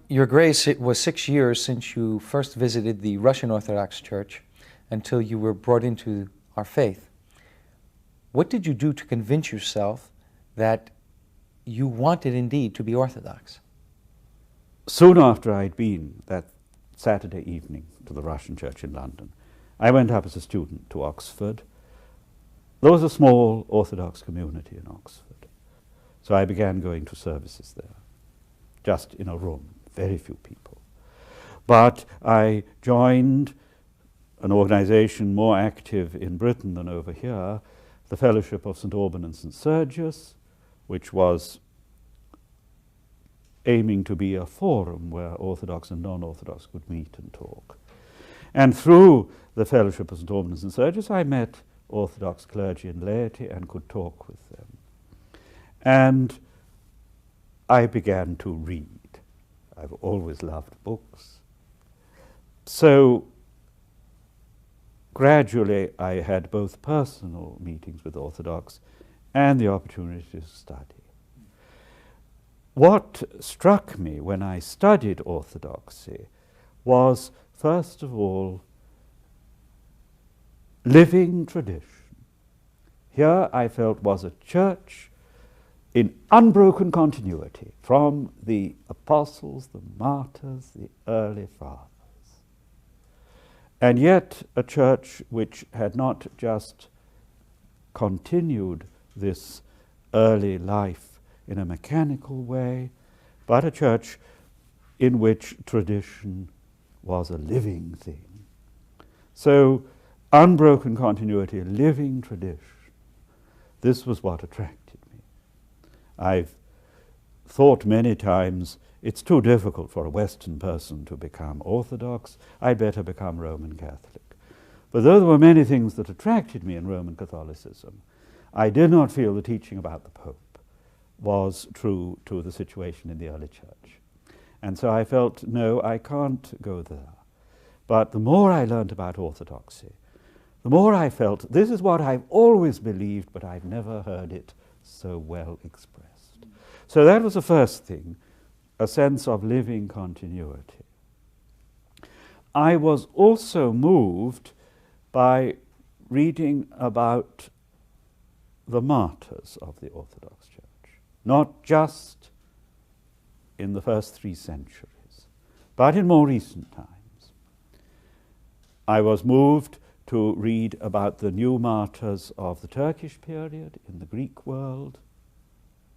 Your Grace, it was 6 years since you first visited the Russian Orthodox Church until you were brought into our faith. What did you do to convince yourself that you wanted indeed to be Orthodox? Soon after I'd been that Saturday evening to the Russian church in London, I went up as a student to Oxford. There was a small Orthodox community in Oxford, so I began going to services there, just in a room, very few people. But I joined an organization more active in Britain than over here, the Fellowship of St. Alban and St. Sergius, which was aiming to be a forum where Orthodox and non-Orthodox could meet and talk. And through the Fellowship of St. Alban and St. Sergius, I met Orthodox clergy and laity and could talk with them. And I began to read. I've always loved books. So gradually I had both personal meetings with Orthodox and the opportunity to study. What struck me when I studied Orthodoxy was, first of all, living tradition. Here I felt was a church in unbroken continuity from the apostles, the martyrs, the early fathers. And yet a church which had not just continued this early life in a mechanical way, but a church in which tradition was a living thing. So unbroken continuity, living tradition, this was what attracted me. I've thought many times it's too difficult for a Western person to become Orthodox. I'd better become Roman Catholic. But though there were many things that attracted me in Roman Catholicism, I did not feel the teaching about the Pope was true to the situation in the early church. And so I felt, no, I can't go there. But the more I learned about Orthodoxy, the more I felt this is what I've always believed, but I've never heard it so well expressed. So that was the first thing, a sense of living continuity. I was also moved by reading about the martyrs of the Orthodox Church, not just in the first 3 centuries, but in more recent times. I was moved to read about the new martyrs of the Turkish period in the Greek world,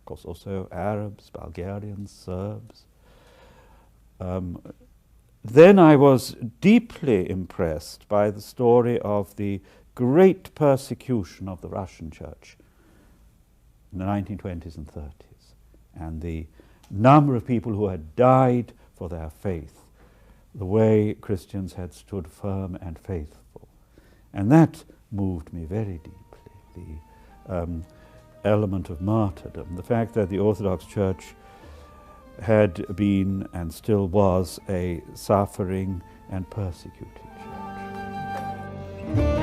of course also Arabs, Bulgarians, Serbs. Then I was deeply impressed by the story of the great persecution of the Russian church in the 1920s and 30s, and the number of people who had died for their faith, the way Christians had stood firm and faithful. And that moved me very deeply, the element of martyrdom, the fact that the Orthodox Church had been and still was a suffering and persecuted church.